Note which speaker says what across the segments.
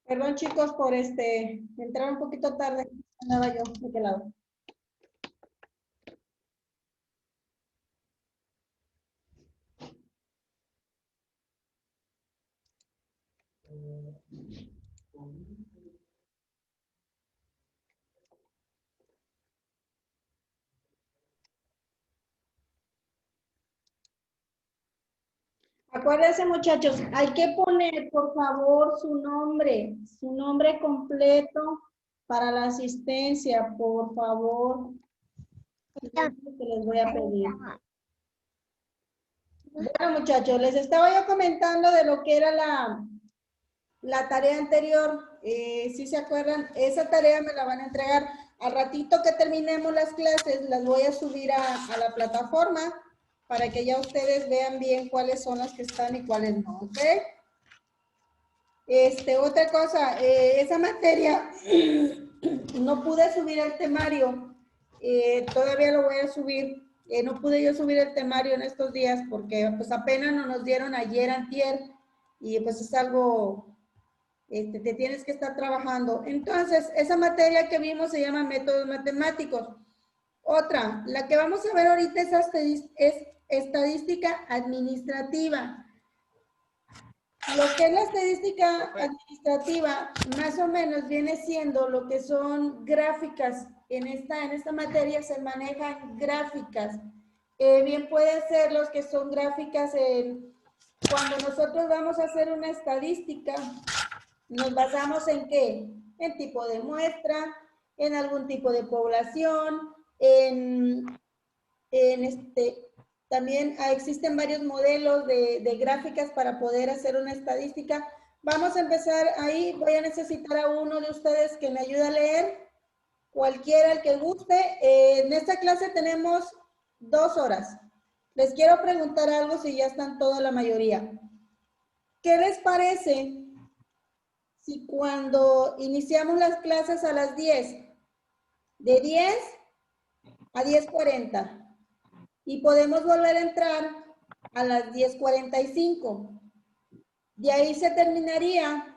Speaker 1: Perdón, chicos, por entrar un poquito tarde. Andaba yo de qué lado. Acuérdense, muchachos, hay que poner, por favor, su nombre completo para la asistencia, por favor. Es lo que les voy a pedir. Bueno, muchachos, les estaba yo comentando de lo que era la tarea anterior. Si se acuerdan, esa tarea me la van a entregar al ratito que terminemos las clases. Las voy a subir a la plataforma para que ya ustedes vean bien cuáles son las que están y cuáles no, ¿ok? Otra cosa, esa materia no pude subir el temario, todavía lo voy a subir. No pude yo subir el temario en estos días porque pues apenas nos dieron ayer, antier, y pues es algo, te tienes que estar trabajando. Entonces, esa materia que vimos se llama métodos matemáticos. Otra, la que vamos a ver ahorita es estadística administrativa. Lo que es la estadística administrativa, más o menos viene siendo lo que son gráficas. En esta materia se manejan gráficas. Bien puede ser los que son gráficas cuando nosotros vamos a hacer una estadística, nos basamos en qué? En tipo de muestra, en algún tipo de población, también existen varios modelos de gráficas para poder hacer una estadística. Vamos a empezar ahí. Voy a necesitar a uno de ustedes que me ayude a leer, cualquiera el que guste. En esta clase tenemos 2 horas. Les quiero preguntar algo si ya están toda la mayoría. ¿Qué les parece si cuando iniciamos las clases a las 10, de 10 a 10:40, y podemos volver a entrar a las 10:45. De ahí se terminaría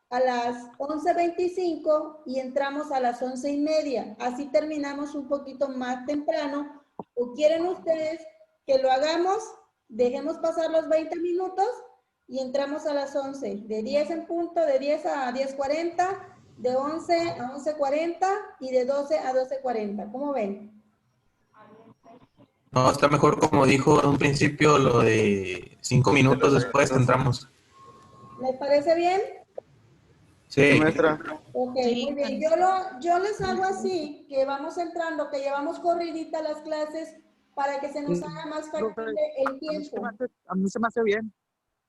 Speaker 1: a las 11:25 y entramos a las 11:30. Así terminamos un poquito más temprano. ¿O quieren ustedes que lo hagamos? Dejemos pasar los 20 minutos y entramos a las 11. De 10 en punto, de 10 a 10:40, de 11 a 11:40 y de 12 a 12:40. ¿Cómo ven?
Speaker 2: No, está mejor como dijo en un principio lo de 5 minutos después entramos.
Speaker 1: ¿Les parece bien?
Speaker 2: Sí.
Speaker 3: Maestra.
Speaker 1: Ok, muy bien. Yo les hago así, que vamos entrando, que llevamos corridita las clases para que se nos haga más factible el tiempo.
Speaker 3: A mí se me hace bien.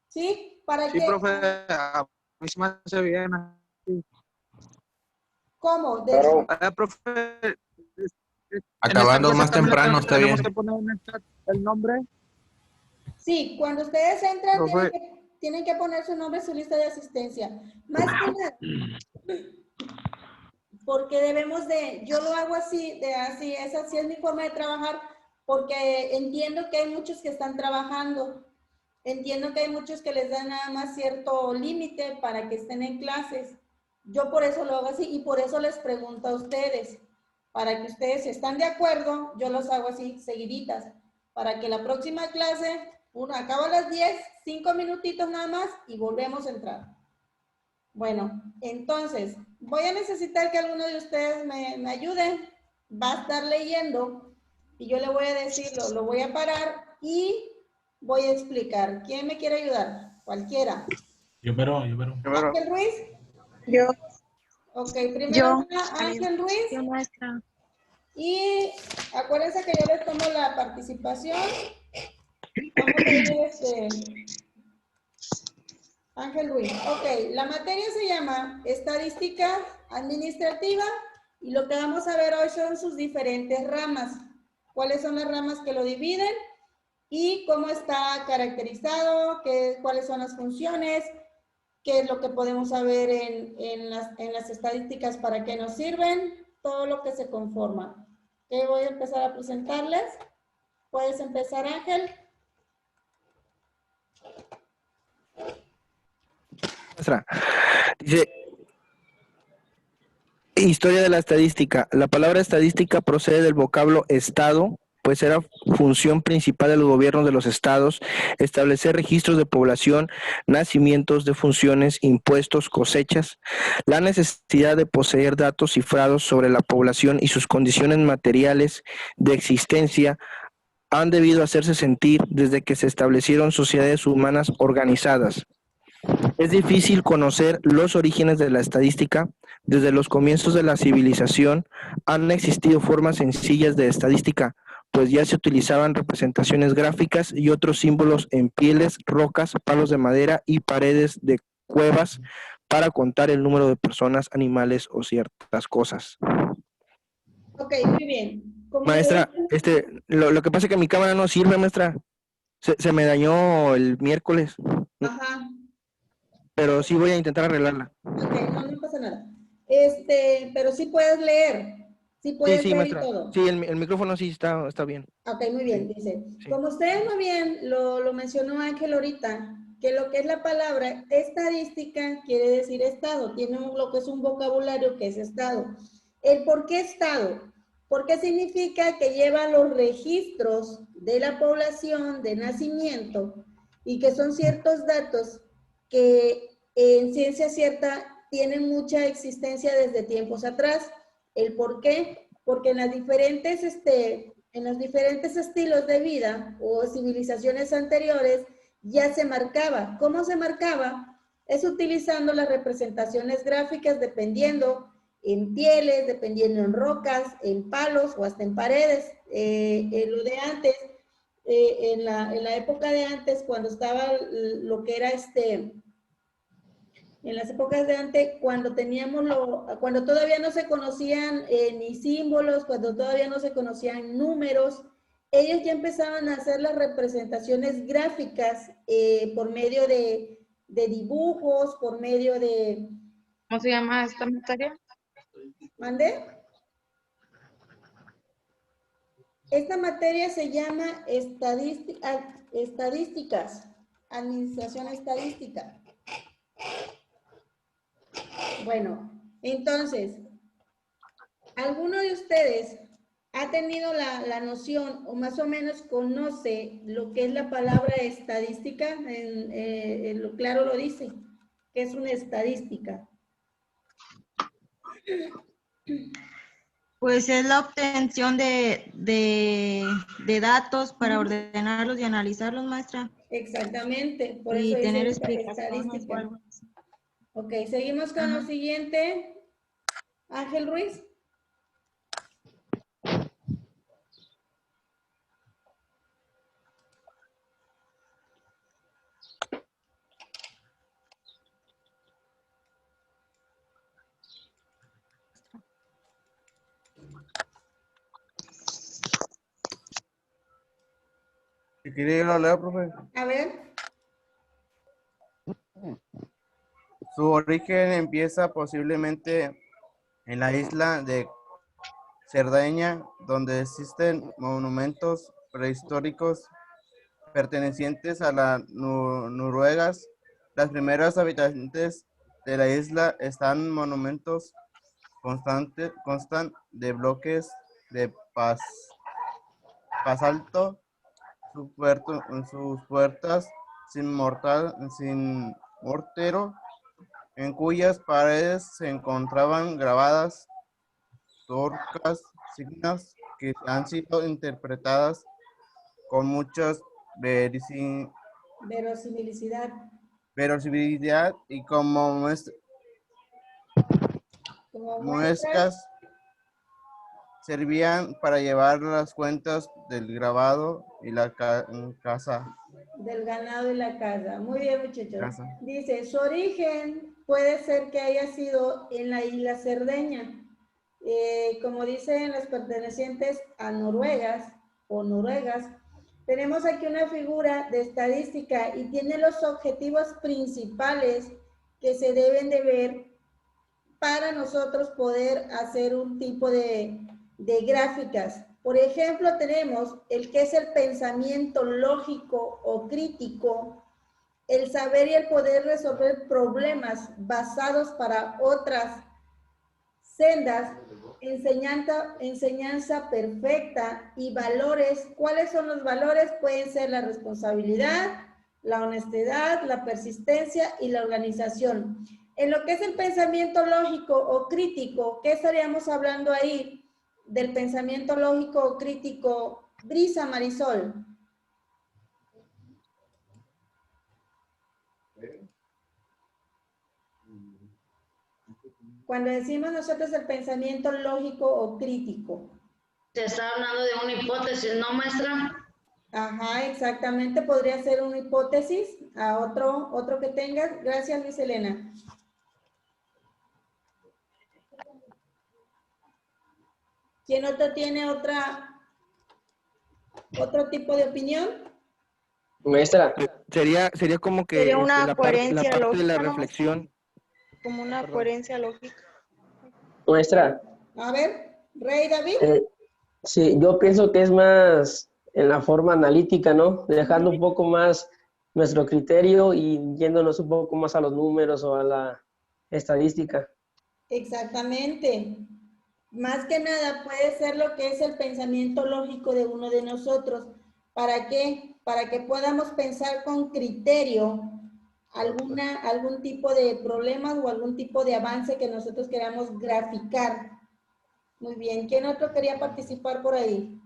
Speaker 1: ¿Sí? ¿Para
Speaker 3: Sí,
Speaker 1: qué?
Speaker 3: profe, a mí se me hace bien. Sí.
Speaker 1: ¿Cómo?
Speaker 3: Profe,
Speaker 2: Acabando más temprano, está bien.
Speaker 3: ¿Tenemos que poner en el chat el nombre?
Speaker 1: Sí, cuando ustedes entran
Speaker 3: Profe.
Speaker 1: tienen que poner su nombre en su lista de asistencia. Más que nada, porque debemos yo lo hago así, así es mi forma de trabajar, porque entiendo que hay muchos que están trabajando. Entiendo que hay muchos que les dan nada más cierto límite para que estén en clases. Yo por eso lo hago así y por eso les pregunto a ustedes, para que ustedes, si están de acuerdo, yo los hago así seguiditas, para que la próxima clase, uno acaba a las 10, 5 minutitos nada más y volvemos a entrar. Bueno, entonces, voy a necesitar que alguno de ustedes me ayude. Va a estar leyendo y yo le voy a decir, lo voy a parar y voy a explicar. ¿Quién me quiere ayudar? Cualquiera.
Speaker 2: Yo pero.
Speaker 1: ¿Ángel Ruiz?
Speaker 4: Yo.
Speaker 1: Ok, primero Ángel
Speaker 4: Yo,
Speaker 1: Ruiz.
Speaker 4: maestra.
Speaker 1: Y acuérdense que yo les tomo la participación. Vamos a ir Ángel Ruiz. Ok, la materia se llama Estadística Administrativa y lo que vamos a ver hoy son sus diferentes ramas. ¿Cuáles son las ramas que lo dividen? Y cómo está caracterizado, cuáles son las funciones, qué es lo que podemos saber en las estadísticas, para qué nos sirven, todo lo que se conforma. Ok, voy a empezar a presentarles. Puedes empezar, Ángel.
Speaker 3: Maestra, dice,
Speaker 4: historia de la estadística. La palabra estadística procede del vocablo estado, pues era función principal de los gobiernos de los estados, establecer registros de población, nacimientos, defunciones, impuestos, cosechas. La necesidad de poseer datos cifrados sobre la población y sus condiciones materiales de existencia han debido hacerse sentir desde que se establecieron sociedades humanas organizadas. Es difícil conocer los orígenes de la estadística. Desde los comienzos de la civilización han existido formas sencillas de estadística, pues ya se utilizaban representaciones gráficas y otros símbolos en pieles, rocas, palos de madera y paredes de cuevas para contar el número de personas, animales o ciertas cosas.
Speaker 1: Ok, muy bien. Como
Speaker 4: Maestra, lo que pasa es que mi cámara no sirve, maestra. Se me dañó el miércoles,
Speaker 1: Ajá.
Speaker 4: pero sí voy a intentar arreglarla.
Speaker 1: Ok, no pasa nada. Pero sí puedes leer. Sí puedes
Speaker 4: Sí,
Speaker 1: leer y
Speaker 4: maestra.
Speaker 1: todo.
Speaker 4: Sí, el micrófono sí está bien.
Speaker 1: Ok, muy bien. Dice,
Speaker 4: Sí.
Speaker 1: como ustedes muy bien lo mencionó Ángel ahorita, que lo que es la palabra estadística quiere decir estado. Tiene lo que es un vocabulario que es estado. ¿El por qué estado? Porque significa que lleva los registros de la población de nacimiento y que son ciertos datos que en ciencia cierta tienen mucha existencia desde tiempos atrás. ¿El por qué? Porque en los diferentes estilos de vida o civilizaciones anteriores ya se marcaba. ¿Cómo se marcaba? Es utilizando las representaciones gráficas dependiendo en pieles, dependiendo en rocas, en palos o hasta en paredes. En lo de antes, en la época de antes, cuando estaba lo que era en las épocas de antes, cuando cuando todavía no se conocían ni símbolos, cuando todavía no se conocían números, ellos ya empezaban a hacer las representaciones gráficas por medio de dibujos, por medio de...
Speaker 5: ¿Cómo se llama esta materia?
Speaker 1: ¿Mande? Esta materia se llama estadísticas, administración estadística. Bueno, entonces, ¿alguno de ustedes ha tenido la noción o más o menos conoce lo que es la palabra estadística? Claro lo dice, que es una estadística.
Speaker 6: Pues es la obtención de datos para ordenarlos y analizarlos, maestra.
Speaker 1: Exactamente, por
Speaker 6: Y
Speaker 1: eso
Speaker 6: tener
Speaker 1: dice
Speaker 6: explicaciones o
Speaker 1: estadística.
Speaker 6: algo así.
Speaker 1: Ok, seguimos con lo siguiente. Ángel Ruiz.
Speaker 7: Si quiere, yo lo leo, profe.
Speaker 1: A ver.
Speaker 7: Su origen empieza posiblemente en la isla de Cerdeña, donde existen monumentos prehistóricos pertenecientes a las noruegas. Las primeras habitantes de la isla están monumentos constan de bloques de basalto, sus puertas sin mortero, en cuyas paredes se encontraban grabadas torcas signas que han sido interpretadas con muchas verosimilicidad y como muescas servían para llevar las cuentas del grabado y la casa.
Speaker 1: Del ganado y la casa. Muy bien, muchachos.
Speaker 7: Casa.
Speaker 1: Dice, su origen puede ser que haya sido en la isla Cerdeña. Como dicen las pertenecientes a noruegas o noruegas, tenemos aquí una figura de estadística y tiene los objetivos principales que se deben de ver para nosotros poder hacer un tipo de gráficas. Por ejemplo, tenemos el que es el pensamiento lógico o crítico, el saber y el poder resolver problemas basados para otras sendas, enseñanza perfecta y valores. ¿Cuáles son los valores? Pueden ser la responsabilidad, la honestidad, la persistencia y la organización. En lo que es el pensamiento lógico o crítico, ¿qué estaríamos hablando ahí? Del pensamiento lógico o crítico. Brisa, Marisol. Cuando decimos nosotros el pensamiento lógico o crítico.
Speaker 8: Se está hablando de una hipótesis, ¿no, maestra?
Speaker 1: Ajá, exactamente. Podría ser una hipótesis. A otro que tengas. Gracias, Luis Elena. ¿Quién otro tiene otro tipo de opinión?
Speaker 9: Maestra,
Speaker 4: Sería como que
Speaker 6: Sería una
Speaker 4: la
Speaker 6: coherencia
Speaker 4: parte de la
Speaker 6: lógica, ¿no,
Speaker 4: reflexión.
Speaker 6: como una coherencia lógica.
Speaker 9: maestra,
Speaker 1: A ver, Rey David.
Speaker 9: sí, yo pienso que es más en la forma analítica, ¿no? Dejando un poco más nuestro criterio y yéndonos un poco más a los números o a la estadística.
Speaker 1: Exactamente. Más que nada puede ser lo que es el pensamiento lógico de uno de nosotros. ¿Para qué? Para que podamos pensar con criterio algún tipo de problemas o algún tipo de avance que nosotros queramos graficar. Muy bien. ¿Quién otro quería participar por ahí?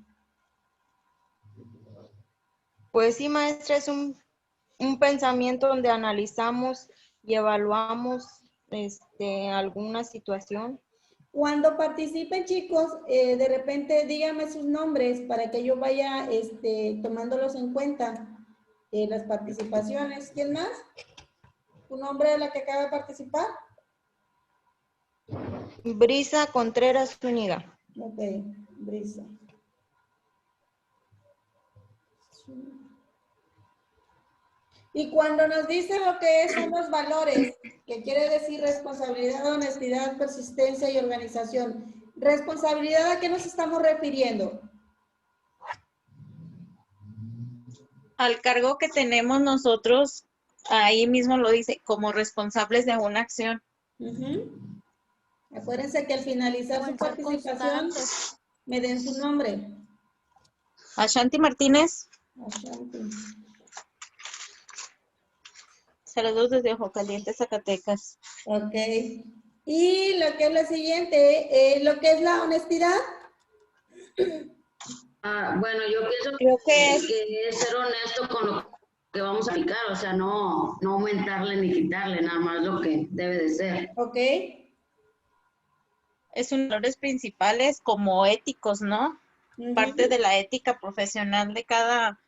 Speaker 6: Pues sí, maestra, es un pensamiento donde analizamos y evaluamos alguna situación.
Speaker 1: Cuando participen, chicos, de repente díganme sus nombres para que yo vaya tomándolos en cuenta. Las participaciones. ¿Quién más? ¿Tu nombre de la que acaba de participar?
Speaker 6: Brisa Contreras Zúñiga.
Speaker 1: Ok, Brisa. Y cuando nos dice lo que son los valores, que quiere decir responsabilidad, honestidad, persistencia y organización. ¿Responsabilidad a qué nos estamos refiriendo?
Speaker 5: Al cargo que tenemos nosotros, ahí mismo lo dice, como responsables de una acción.
Speaker 1: Acuérdense que al finalizar su participación, me den su nombre.
Speaker 5: Ashanti Martínez.
Speaker 1: Ashanti.
Speaker 5: Saludos desde Ojo Caliente, Zacatecas.
Speaker 1: Ok. Y lo que es lo siguiente, lo que es la honestidad.
Speaker 8: Bueno, yo pienso
Speaker 5: Creo que
Speaker 8: que es ser honesto con lo que vamos a aplicar, o sea, no aumentarle ni quitarle, nada más lo que debe de ser.
Speaker 1: Ok.
Speaker 5: es uno de los valores principales como éticos, ¿no? Parte de la ética profesional de cada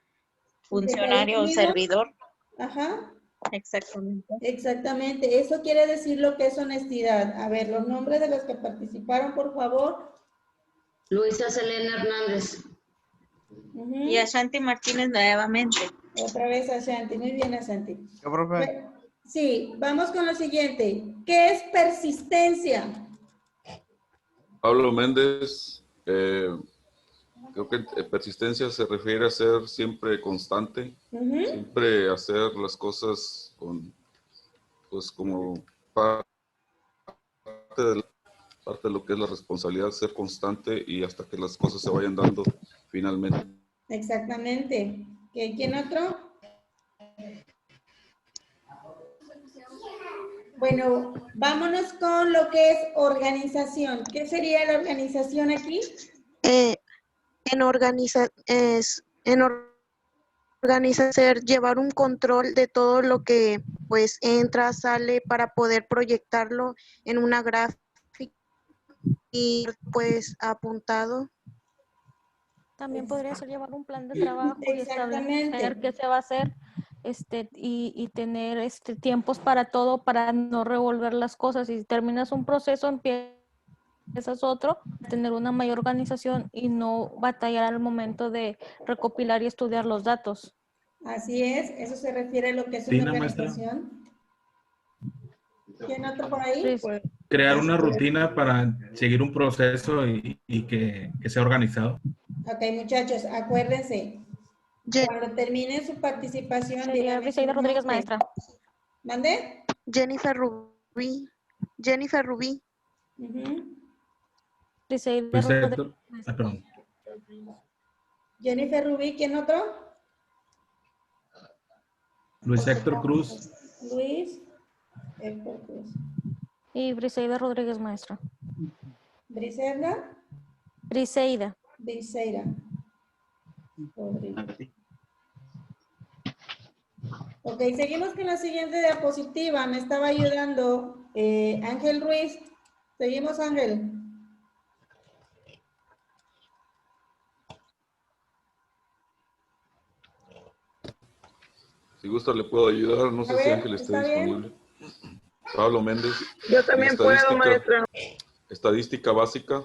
Speaker 5: funcionario o servidor.
Speaker 1: Ajá.
Speaker 5: Exactamente.
Speaker 1: Exactamente. Eso quiere decir lo que es honestidad. A ver, los nombres de los que participaron, por favor.
Speaker 8: Luisa Selena Hernández.
Speaker 5: Y Ashanti Martínez nuevamente.
Speaker 1: Otra vez Ashanti. Muy bien, Ashanti.
Speaker 7: ¿Qué, profe?
Speaker 1: Sí, vamos con lo siguiente. ¿Qué es persistencia?
Speaker 10: Pablo Méndez, creo que persistencia se refiere a ser siempre constante, siempre hacer las cosas con, pues como parte de lo que es la responsabilidad, ser constante y hasta que las cosas se vayan dando finalmente.
Speaker 1: Exactamente. ¿Quién otro? Bueno, vámonos con lo que es organización. ¿Qué sería la organización aquí?
Speaker 11: Llevar un control de todo lo que pues entra, sale para poder proyectarlo en una gráfica y pues apuntado.
Speaker 12: También podría ser llevar un plan de trabajo y
Speaker 1: Exactamente.
Speaker 12: establecer qué se va a hacer y tener tiempos para todo, para no revolver las cosas. Si terminas un proceso, empiezas otro, tener una mayor organización y no batallar al momento de recopilar y estudiar los datos.
Speaker 1: Así es, eso se refiere a lo que es una organización. ¿Quién otro por ahí?
Speaker 2: Crear una rutina para seguir un proceso y que sea organizado.
Speaker 1: Ok, muchachos, acuérdense. Cuando terminen su participación,
Speaker 12: Sería Briseida Rodríguez, maestra.
Speaker 1: ¿Mande?
Speaker 11: Jennifer Rubí.
Speaker 1: Uh-huh.
Speaker 12: Briseida
Speaker 2: Luis
Speaker 12: Rodríguez.
Speaker 2: Héctor, perdón.
Speaker 1: Jennifer Rubí, ¿quién otro?
Speaker 2: Luis Héctor Cruz.
Speaker 1: Luis Héctor Cruz.
Speaker 12: Y Briseida Rodríguez, maestra.
Speaker 1: Briselda
Speaker 12: Briseida.
Speaker 1: Briseida Rodríguez. Ok, seguimos con la siguiente diapositiva. Me estaba ayudando Ángel Ruiz. Seguimos, Ángel.
Speaker 10: Si gusta, le puedo ayudar. No sé si Ángel esté disponible. Pablo Méndez.
Speaker 13: Yo también puedo, maestra.
Speaker 10: Estadística básica.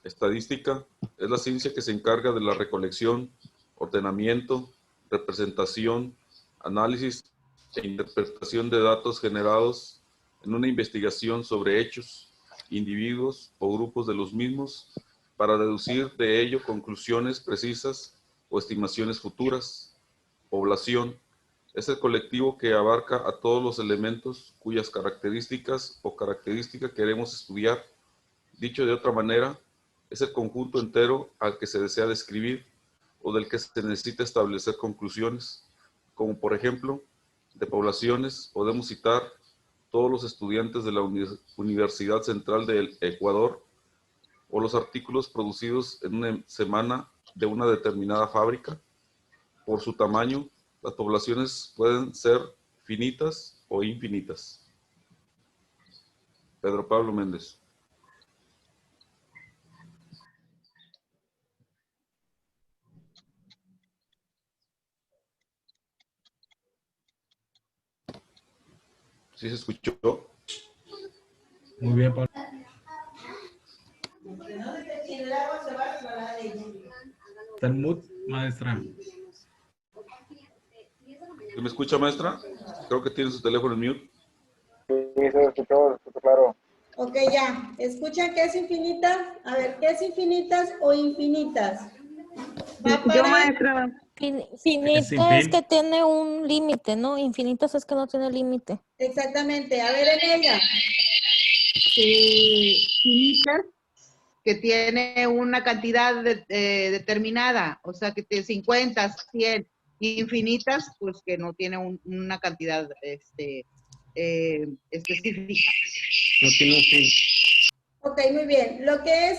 Speaker 10: Estadística es la ciencia que se encarga de la recolección, ordenamiento, representación, análisis e interpretación de datos generados en una investigación sobre hechos, individuos o grupos de los mismos para deducir de ello conclusiones precisas o estimaciones futuras. Población es el colectivo que abarca a todos los elementos cuyas características o característica queremos estudiar. Dicho de otra manera, es el conjunto entero al que se desea describir o del que se necesita establecer conclusiones, como por ejemplo, de poblaciones podemos citar todos los estudiantes de la Universidad Central del Ecuador o los artículos producidos en una semana de una determinada fábrica. Por su tamaño, las poblaciones pueden ser finitas o infinitas. Pedro Pablo Méndez. ¿Sí se escuchó?
Speaker 2: Muy bien, Pablo. Está en mute, maestra.
Speaker 10: ¿Se me escucha, maestra? Creo que tiene su teléfono en mute.
Speaker 3: Sí, se escuchó claro.
Speaker 1: Ok, ya. ¿Escuchan qué es infinitas? A ver, ¿qué es infinitas o infinitas?
Speaker 13: Yo, maestra.
Speaker 12: Finita es que tiene un límite, ¿no? Infinitas es que no tiene límite.
Speaker 1: Exactamente. A ver, Eneida.
Speaker 14: Finitas, que tiene una cantidad determinada, o sea, que tiene 50, 100. Infinitas, pues que no tiene una cantidad específica.
Speaker 3: No tiene un fin.
Speaker 1: Ok, muy bien. Lo que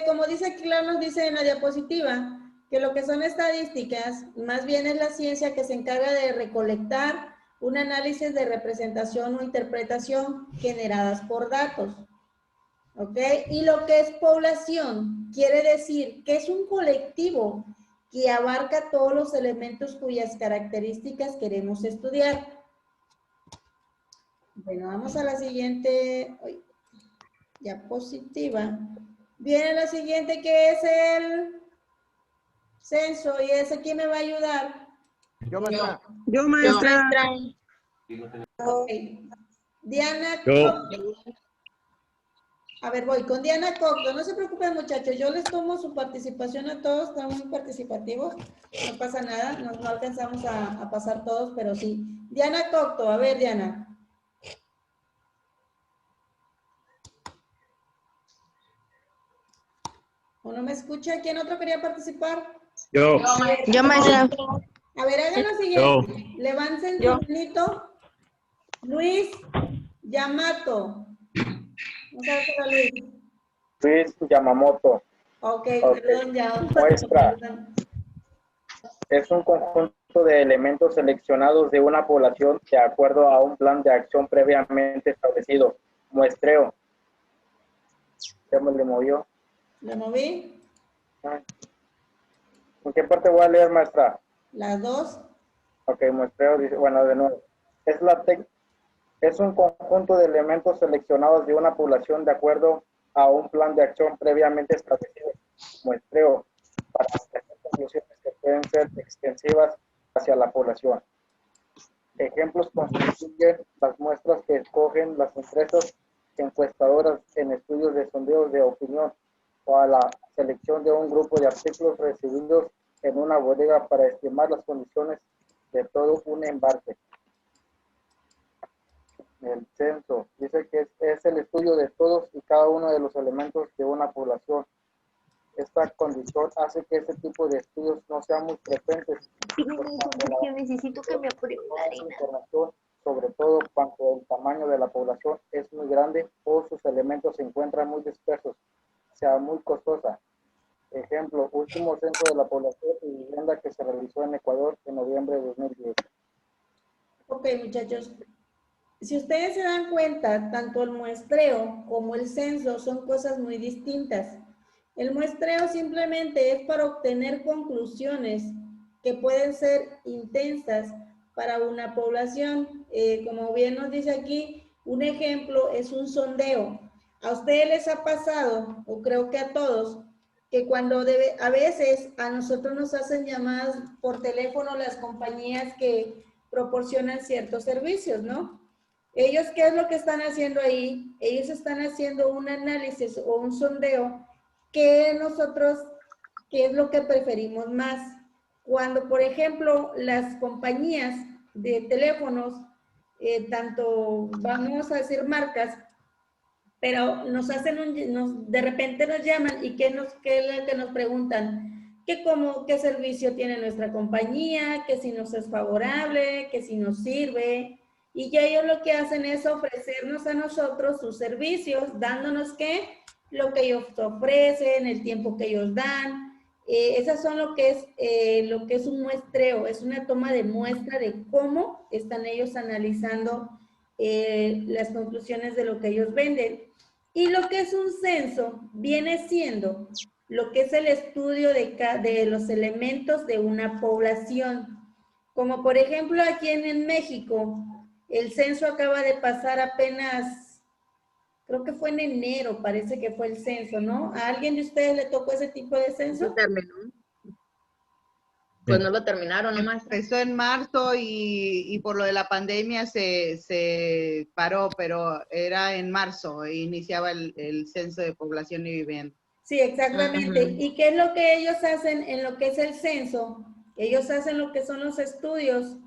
Speaker 1: como dice aquí, nos dice en la diapositiva, que lo que son estadísticas, más bien es la ciencia que se encarga de recolectar un análisis de representación o interpretación generadas por datos. ¿Ok? Y lo que es población, quiere decir que es un colectivo que abarca todos los elementos cuyas características queremos estudiar. Bueno, vamos a la siguiente diapositiva. Viene la siguiente, que es el censo, y ese ¿quién me va a ayudar?
Speaker 3: Yo, maestra.
Speaker 13: Yo, maestra.
Speaker 1: Okay. Diana.
Speaker 3: Yo.
Speaker 1: A ver, voy con Diana Cocdo. No se preocupen, muchachos. Yo les tomo su participación a todos. Están muy participativos. No pasa nada. No alcanzamos a pasar todos, pero sí. Diana Cocdo. A ver, Diana. ¿O no me escucha? ¿Quién otro quería participar?
Speaker 3: Yo.
Speaker 11: Yo, maestra.
Speaker 1: A ver, hagan lo siguiente. Levanten su manito. Luis Yamato. Vamos a ver si era Luis.
Speaker 3: Luis Yamamoto.
Speaker 1: Ok,
Speaker 3: Ok.
Speaker 1: perdón, ya.
Speaker 3: Muestra. Es un conjunto de elementos seleccionados de una población de acuerdo a un plan de acción previamente establecido. Muestreo. ¿Ya me le movió?
Speaker 1: ¿Le moví?
Speaker 3: ¿En qué parte voy a leer, maestra?
Speaker 1: Las dos.
Speaker 3: Ok, muestreo dice, bueno, de nuevo. Es un conjunto de elementos seleccionados de una población de acuerdo a un plan de acción previamente establecido. Muestreo para hacer conclusiones que pueden ser extensivas hacia la población. Ejemplos constituyen las muestras que escogen las empresas encuestadoras en estudios de sondeos de opinión o a la selección de un grupo de artículos recibidos en una bodega para estimar las condiciones de todo un embarque. El censo dice que es el estudio de todos y cada uno de los elementos de una población. Esta condición hace que este tipo de estudios no sean muy frecuentes.
Speaker 15: Necesito que me apure una harina.
Speaker 3: Información, sobre todo cuando el tamaño de la población es muy grande o sus elementos se encuentran muy dispersos, sea muy costosa. Ejemplo, último censo de la población y vivienda que se realizó en Ecuador en noviembre de 2010.
Speaker 1: Ok, muchachos. Si ustedes se dan cuenta, tanto el muestreo como el censo son cosas muy distintas. El muestreo simplemente es para obtener conclusiones que pueden ser intensas para una población. Como bien nos dice aquí, un ejemplo es un sondeo. A ustedes les ha pasado, o creo que a todos, que cuando a veces a nosotros nos hacen llamadas por teléfono las compañías que proporcionan ciertos servicios, ¿no? Ellos, ¿qué es lo que están haciendo ahí? Ellos están haciendo un análisis o un sondeo que nosotros, ¿qué es lo que preferimos más? Cuando, por ejemplo, las compañías de teléfonos, tanto, vamos a decir marcas, pero nos hacen de repente nos llaman y ¿qué es lo que nos preguntan? ¿Qué servicio tiene nuestra compañía? Que si nos es favorable, que si nos sirve. Y ya ellos lo que hacen es ofrecernos a nosotros sus servicios, dándonos ¿qué? Lo que ellos ofrecen, el tiempo que ellos dan. Esas son lo que es un muestreo, es una toma de muestra de cómo están ellos analizando las conclusiones de lo que ellos venden. Y lo que es un censo viene siendo lo que es el estudio de los elementos de una población. Como por ejemplo aquí en México, el censo acaba de pasar apenas, creo que fue en enero, parece que fue el censo, ¿no? ¿A alguien de ustedes le tocó ese tipo de censo?
Speaker 15: Terminó. Pues no lo terminaron nomás.
Speaker 14: Empezó en marzo y por lo de la pandemia se paró, pero era en marzo, iniciaba el censo de población y vivienda.
Speaker 1: Sí, exactamente. ¿Y qué es lo que ellos hacen en lo que es el censo? Ellos hacen lo que son los estudios,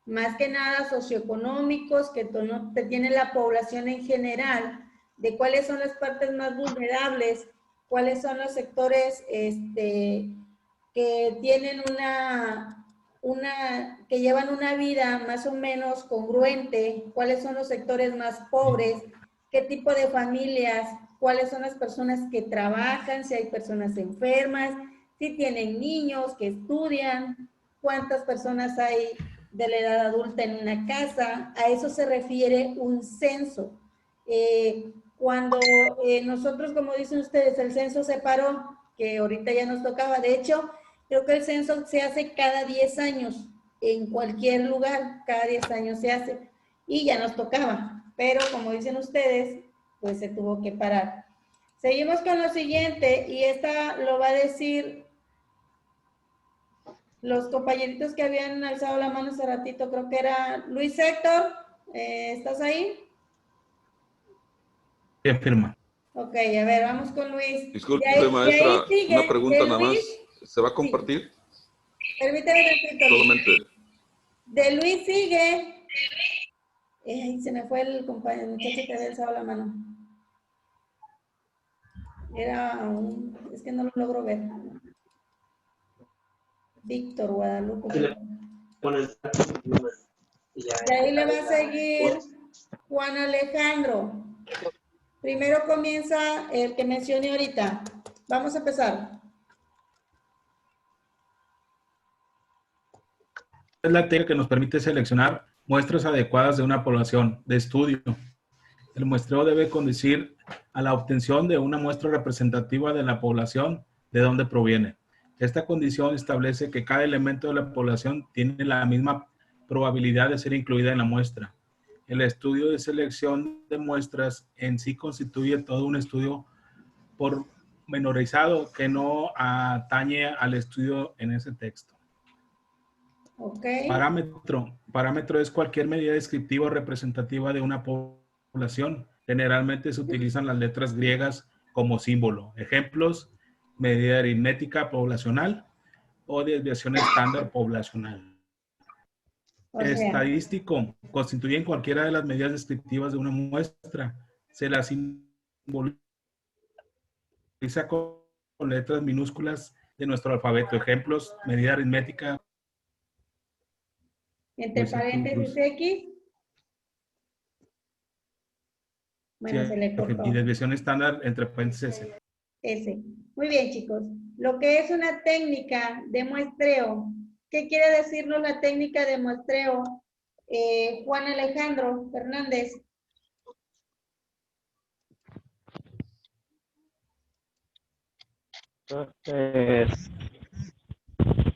Speaker 1: más que nada socioeconómicos, que tiene la población en general, de cuáles son las partes más vulnerables, cuáles son los sectores que tienen que llevan una vida más o menos congruente, cuáles son los sectores más pobres, qué tipo de familias, cuáles son las personas que trabajan, si hay personas enfermas, si tienen niños que estudian, cuántas personas hay de la edad adulta en una casa. A eso se refiere un censo. Cuando nosotros, como dicen ustedes, el censo se paró, que ahorita ya nos tocaba, de hecho, creo que el censo se hace cada 10 años, en cualquier lugar, cada 10 años se hace, y ya nos tocaba, pero como dicen ustedes, pues se tuvo que parar. Seguimos con lo siguiente, y esta lo va a decir los compañeritos que habían alzado la mano hace ratito, creo que era Luis Héctor, ¿estás ahí?
Speaker 2: Sí, afirma.
Speaker 1: Ok, a ver, vamos con Luis.
Speaker 10: Disculpe,
Speaker 1: ahí
Speaker 10: maestra,
Speaker 1: sigue,
Speaker 10: una pregunta
Speaker 1: de
Speaker 10: nada
Speaker 1: Luis,
Speaker 10: más. ¿Se va a compartir?
Speaker 1: Permítame tantito.
Speaker 10: Solamente.
Speaker 1: De Luis sigue. Ay, se me fue el compañero, el muchacho que había alzado la mano. Es que no lo logro ver. Víctor Guadalupe. De ahí le va a seguir Juan Alejandro. Primero comienza el que mencioné ahorita. Vamos a empezar.
Speaker 2: Es la técnica que nos permite seleccionar muestras adecuadas de una población de estudio. El muestreo debe conducir a la obtención de una muestra representativa de la población de donde proviene. Esta condición establece que cada elemento de la población tiene la misma probabilidad de ser incluida en la muestra. El estudio de selección de muestras en sí constituye todo un estudio pormenorizado que no atañe al estudio en ese texto.
Speaker 1: Okay.
Speaker 2: Parámetro es cualquier medida descriptiva o representativa de una población. Generalmente se utilizan las letras griegas como símbolo. Ejemplos: medida aritmética poblacional o desviación estándar poblacional. Estadístico constituyen cualquiera de las medidas descriptivas de una muestra. Se las simboliza con letras minúsculas de nuestro alfabeto. Ejemplos: medida aritmética.
Speaker 1: Entre paréntesis X. Bueno, se le cortó.
Speaker 2: Y desviación estándar entre paréntesis S.
Speaker 1: S. Muy bien, chicos. Lo que es una técnica de muestreo. ¿Qué quiere decirnos la técnica de muestreo? Juan Alejandro Fernández.
Speaker 16: Entonces,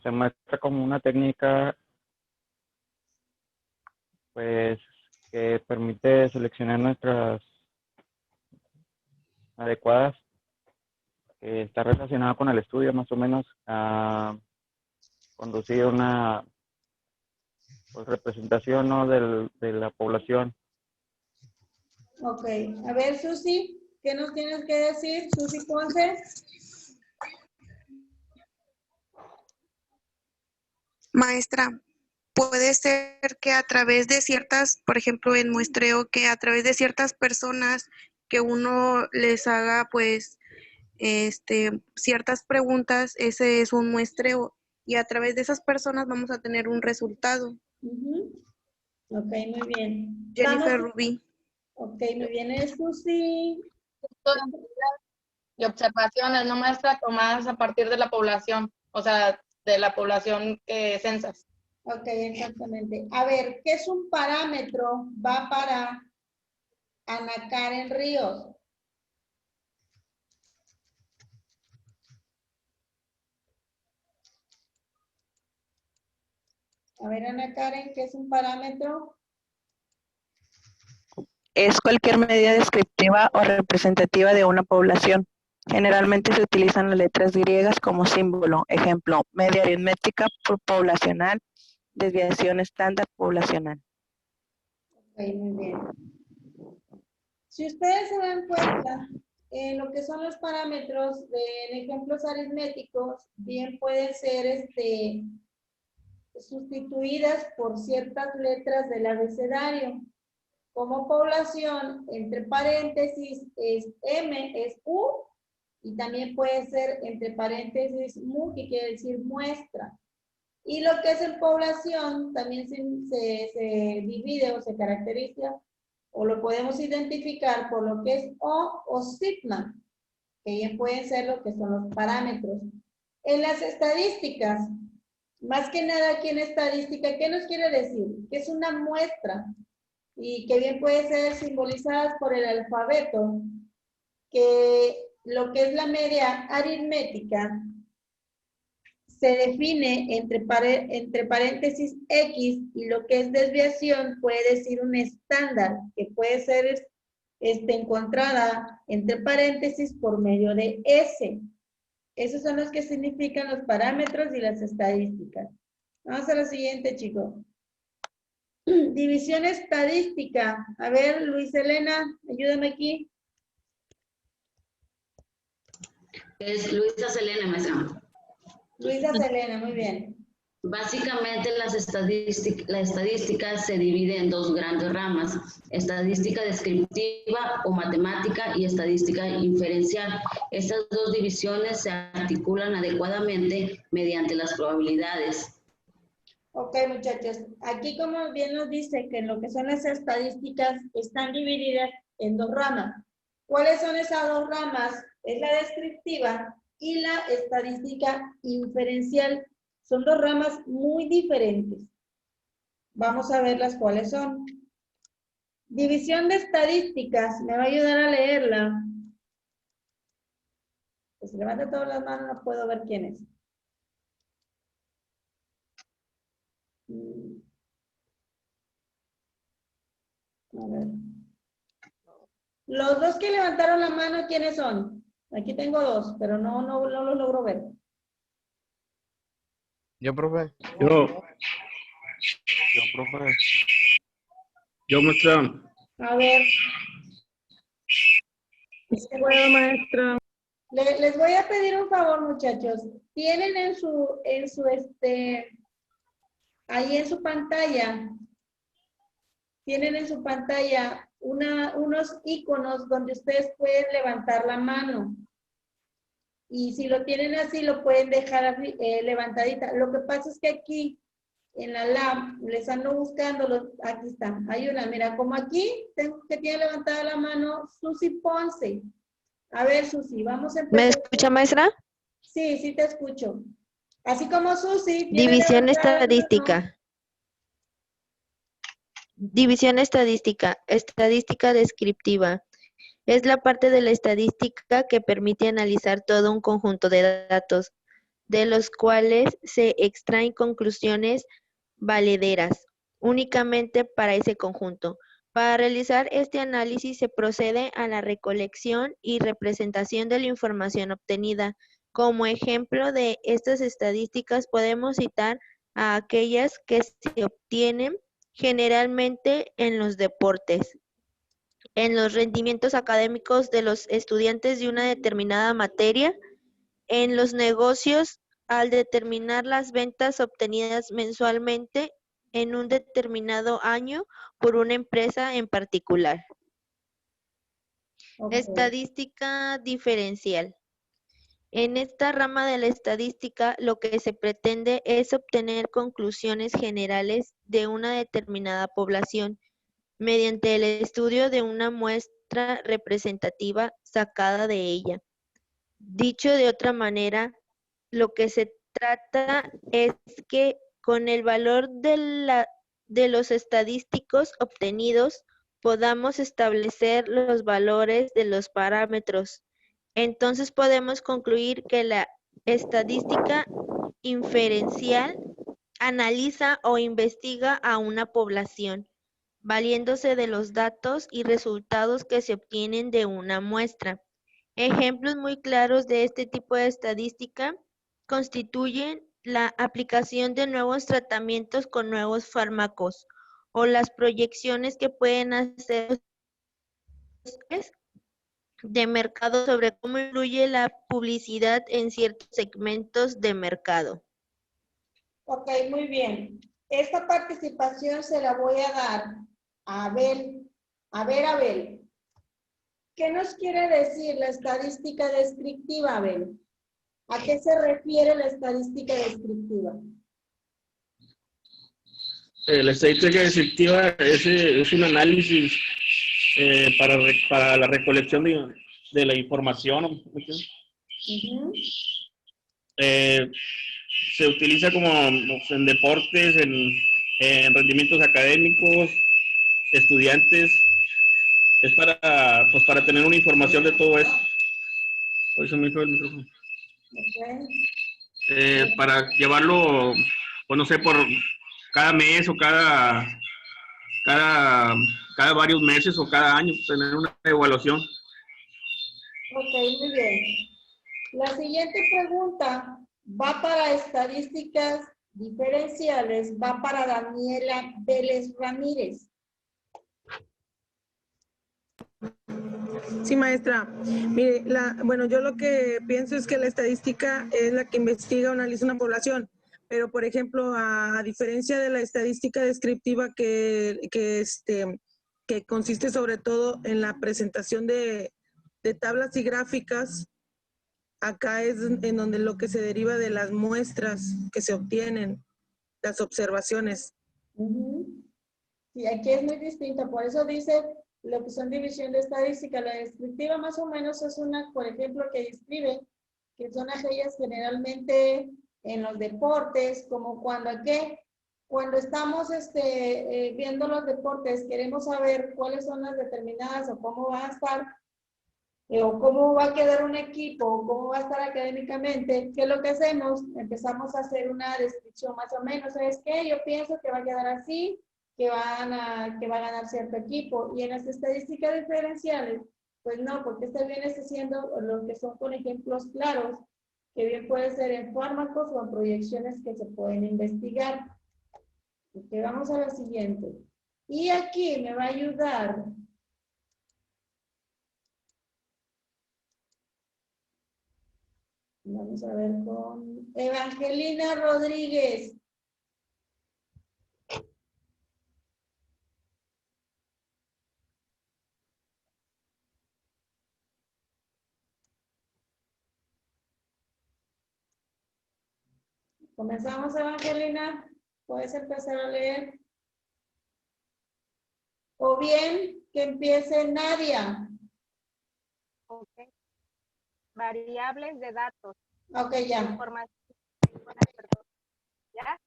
Speaker 16: se muestra como una técnica pues que permite seleccionar nuestras adecuadas, que está relacionada con el estudio más o menos, a conducir una pues, representación, ¿no? de la población.
Speaker 1: Ok, a ver, Susi, ¿qué nos tienes que decir? Susi Ponce.
Speaker 11: Maestra, puede ser que a través de ciertas, por ejemplo, en muestreo, que a través de ciertas personas que uno les haga, pues, ciertas preguntas, ese es un muestreo. Y a través de esas personas vamos a tener un resultado.
Speaker 1: Ok, muy bien.
Speaker 11: Jennifer Rubí.
Speaker 1: Ok, muy bien. ¿Es Susi?
Speaker 15: Y observaciones, no maestra, tomadas a partir de la población, o sea, de la población que censas.
Speaker 1: Ok, exactamente. A ver, ¿qué es un parámetro? Va para Ana Karen Ríos. A ver, Ana Karen, ¿qué es un parámetro?
Speaker 17: Es cualquier medida descriptiva o representativa de una población. Generalmente se utilizan las letras griegas como símbolo. Ejemplo, media aritmética poblacional, desviación estándar poblacional.
Speaker 1: Ok, muy bien. Si ustedes se dan cuenta, lo que son los parámetros de ejemplos aritméticos, bien pueden ser sustituidas por ciertas letras del abecedario. Como población, entre paréntesis es M, es U, y también puede ser entre paréntesis MU, que quiere decir muestra. Y lo que es en población también se divide o se caracteriza, o lo podemos identificar por lo que es o sigma, que bien pueden ser lo que son los parámetros. En las estadísticas, más que nada aquí en estadística, ¿qué nos quiere decir? Que es una muestra y que bien puede ser simbolizadas por el alfabeto, que lo que es la media aritmética se define entre paréntesis X, y lo que es desviación puede decir un estándar, que puede ser encontrada entre paréntesis por medio de S. Esos son los que significan los parámetros y las estadísticas. Vamos a la siguiente, chicos. División estadística. A ver, Luis Elena, ayúdame aquí.
Speaker 8: Es Luisa Selena, maestra.
Speaker 1: Luisa Selena, muy bien.
Speaker 8: Básicamente la estadística se divide en dos grandes ramas: estadística descriptiva o matemática y estadística inferencial. Estas dos divisiones se articulan adecuadamente mediante las probabilidades.
Speaker 1: Ok, muchachos. Aquí, como bien nos dice, que lo que son las estadísticas están divididas en dos ramas. ¿Cuáles son esas dos ramas? Es la descriptiva y la estadística inferencial. Son dos ramas muy diferentes. Vamos a ver las cuáles son. División de estadísticas. Me va a ayudar a leerla. Pues si levanta todas las manos no puedo ver quién es. A ver. Los dos que levantaron la mano, ¿quiénes son? Aquí tengo dos, pero no los logro ver.
Speaker 7: Yo, profe.
Speaker 16: Yo, profe. Yo, maestra.
Speaker 1: A ver.
Speaker 13: Puedo, maestra.
Speaker 1: Les voy a pedir un favor, muchachos. Tienen ahí en su pantalla, tienen en su pantalla unos iconos donde ustedes pueden levantar la mano. Y si lo tienen así, lo pueden dejar levantadita. Lo que pasa es que aquí, en la lab, les ando buscando, aquí está, hay una, mira, como aquí, tengo que tiene levantada la mano Susi Ponce. A ver, Susi, vamos a empezar.
Speaker 18: ¿Me escucha, maestra?
Speaker 1: Sí, sí te escucho. Así como Susi tiene
Speaker 18: División
Speaker 1: levantada la mano.
Speaker 18: estadística. División estadística. Estadística descriptiva. Es la parte de la estadística que permite analizar todo un conjunto de datos, de los cuales se extraen conclusiones valederas únicamente para ese conjunto. Para realizar este análisis se procede a la recolección y representación de la información obtenida. Como ejemplo de estas estadísticas podemos citar a aquellas que se obtienen generalmente en los deportes, en los rendimientos académicos de los estudiantes de una determinada materia, en los negocios al determinar las ventas obtenidas mensualmente en un determinado año por una empresa en particular.
Speaker 1: Okay.
Speaker 18: Estadística diferencial. En esta rama de la estadística, lo que se pretende es obtener conclusiones generales de una determinada población mediante el estudio de una muestra representativa sacada de ella. Dicho de otra manera, lo que se trata es que con el valor de los estadísticos obtenidos podamos establecer los valores de los parámetros. Entonces podemos concluir que la estadística inferencial analiza o investiga a una población, valiéndose de los datos y resultados que se obtienen de una muestra. Ejemplos muy claros de este tipo de estadística constituyen la aplicación de nuevos tratamientos con nuevos fármacos o las proyecciones que pueden hacer de mercado sobre cómo influye la publicidad en ciertos segmentos de mercado.
Speaker 1: Ok, muy bien. Esta participación se la voy a dar a Abel. Abel. ¿Qué nos quiere decir la estadística descriptiva, Abel? ¿A qué se refiere la estadística descriptiva?
Speaker 19: La estadística descriptiva es un análisis para la recolección de la información. Se utiliza como en deportes, en rendimientos académicos, estudiantes. Es para tener una información de todo eso. Hoy se me hizo el micrófono. Para llevarlo, pues no sé, por cada mes o cada varios meses o cada año, tener una evaluación.
Speaker 1: Ok, muy bien. La siguiente pregunta va para estadísticas diferenciales, va para Daniela Vélez Ramírez.
Speaker 13: Sí, maestra. Mire, bueno, yo lo que pienso es que la estadística es la que investiga o analiza una población, pero por ejemplo, a diferencia de la estadística descriptiva que consiste sobre todo en la presentación de tablas y gráficas, acá es en donde lo que se deriva de las muestras que se obtienen, las observaciones.
Speaker 1: Sí, aquí es muy distinto, por eso dice lo que son división de estadística. La descriptiva más o menos es una, por ejemplo, que describe, que son aquellas generalmente en los deportes, como cuando estamos viendo los deportes, queremos saber cuáles son las determinadas o cómo va a estar, o cómo va a quedar un equipo, o cómo va a estar académicamente. ¿Qué es lo que hacemos? Empezamos a hacer una descripción más o menos. ¿Sabes qué? Yo pienso que va a quedar así, que va a ganar cierto equipo. Y en las estadísticas diferenciales, pues no, porque este viene siendo lo que son con ejemplos claros, que bien puede ser en fármacos o en proyecciones que se pueden investigar. Ok, vamos a la siguiente. Y aquí me va a ayudar vamos a ver con Evangelina Rodríguez. Comenzamos, Evangelina. Puedes empezar a leer. O bien que empiece Nadia.
Speaker 20: Ok. Variables de datos.
Speaker 1: Ok, ya.
Speaker 20: Información. ¿Ya?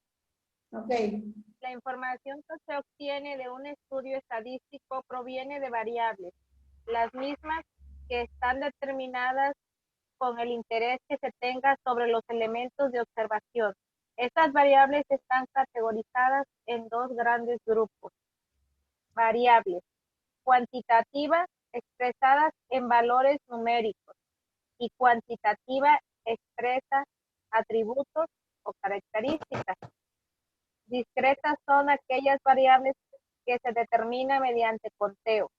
Speaker 1: Ok.
Speaker 20: La información que se obtiene de un estudio estadístico proviene de variables, las mismas que están determinadas con el interés que se tenga sobre los elementos de observación. Estas variables están categorizadas en dos grandes grupos. Variables cuantitativas expresadas en valores numéricos y cuantitativa expresa atributos o características. Discretas son aquellas variables que se determinan mediante conteo.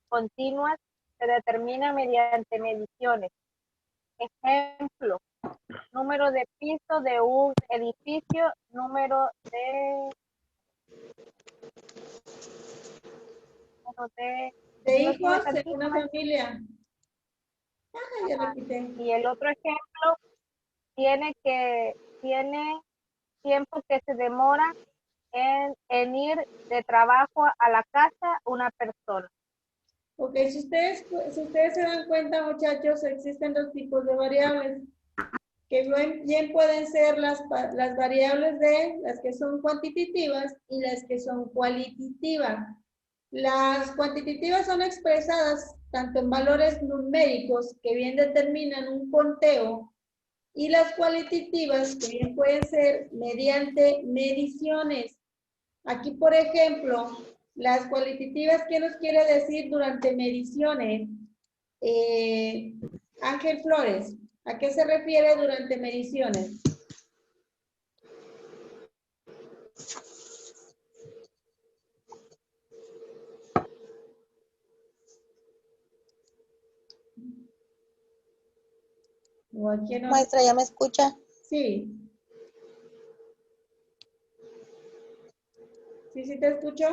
Speaker 20: Continuas se determinan mediante mediciones. Ejemplo, número de pisos de un edificio, número
Speaker 1: de hijos de una familia. Ya lo quité.
Speaker 20: Y el otro ejemplo tiene tiempo que se demora en ir de trabajo a la casa una persona.
Speaker 1: Ok, si ustedes se dan cuenta, muchachos, existen dos tipos de variables, que bien pueden ser las variables las que son cuantitativas y las que son cualitativas. Las cuantitativas son expresadas tanto en valores numéricos, que bien determinan un conteo, y las cualitativas, que bien pueden ser mediante mediciones. Aquí, por ejemplo, las cualitativas, ¿qué nos quiere decir durante mediciones? Ángel Flores, ¿a qué se refiere durante mediciones?
Speaker 21: Maestra, ¿ya me escucha?
Speaker 1: Sí. ¿Sí te escucho?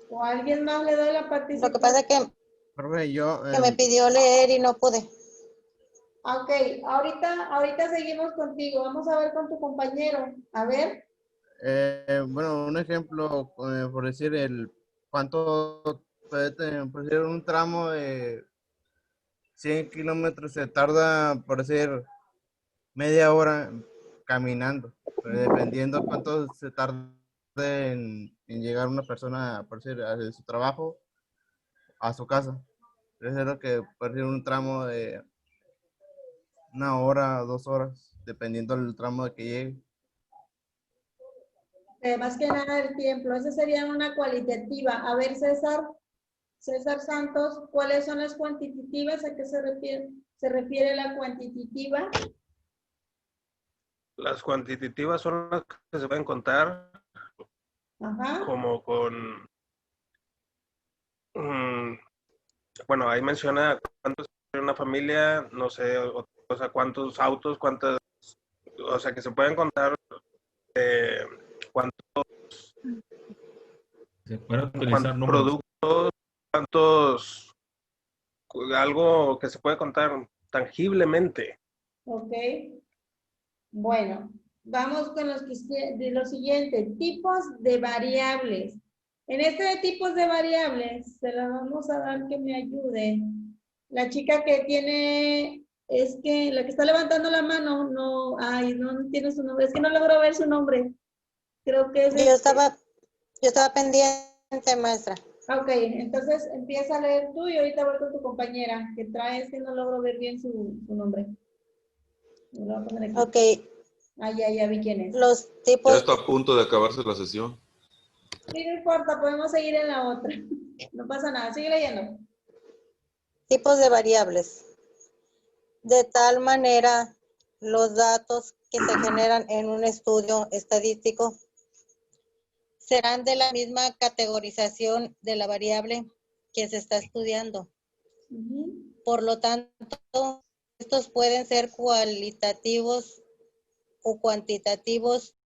Speaker 1: ¿O a alguien más le doy la participación?
Speaker 21: Lo que pasa es que me pidió leer y no pude.
Speaker 1: Ok, ahorita seguimos contigo. Vamos a ver con tu compañero. A ver.
Speaker 7: Bueno, un ejemplo, por decir, cuánto, por decir, un tramo de 100 kilómetros se tarda, por decir, media hora caminando, dependiendo cuánto se tarda en llegar una persona, por decir, a su trabajo, a su casa. Es lo que, por decir, un tramo de 1 hora, 2 horas, dependiendo del tramo de que llegue.
Speaker 1: Más que nada el tiempo, esa sería una cualitativa. A ver, César Santos, ¿cuáles son las cuantitativas? ¿A qué se refiere la cuantitativa?
Speaker 22: Las cuantitativas son las que se pueden contar.
Speaker 1: Ajá.
Speaker 22: Como con, bueno, ahí menciona cuántos en una familia, no sé, o sea, cuántos autos, cuántas, o sea, que se pueden contar cuántos
Speaker 2: Se pueden utilizar números.
Speaker 22: productos, cuántos, algo que se puede contar tangiblemente.
Speaker 1: Ok. Bueno, vamos con lo siguiente, tipos de variables. En este de tipos de variables, se la vamos a dar que me ayude. La chica que tiene, la que está levantando la mano, no tiene su nombre, es que no logro ver su nombre. Creo que es...
Speaker 21: Yo estaba pendiente, maestra.
Speaker 1: Ok, entonces empieza a leer tú y ahorita voy con tu compañera, que trae, que no logro ver bien su nombre. Me lo voy a poner aquí.
Speaker 21: Ok.
Speaker 1: Ya vi quién es.
Speaker 21: Los tipos...
Speaker 10: Ya está a punto de acabarse la sesión.
Speaker 1: Sí, no importa, podemos seguir en la otra. No pasa nada, sigue leyendo.
Speaker 21: Tipos de variables. De tal manera, los datos que se generan en un estudio estadístico serán de la misma categorización de la variable que se está estudiando. Por lo tanto, estos pueden ser cualitativos o cuantitativos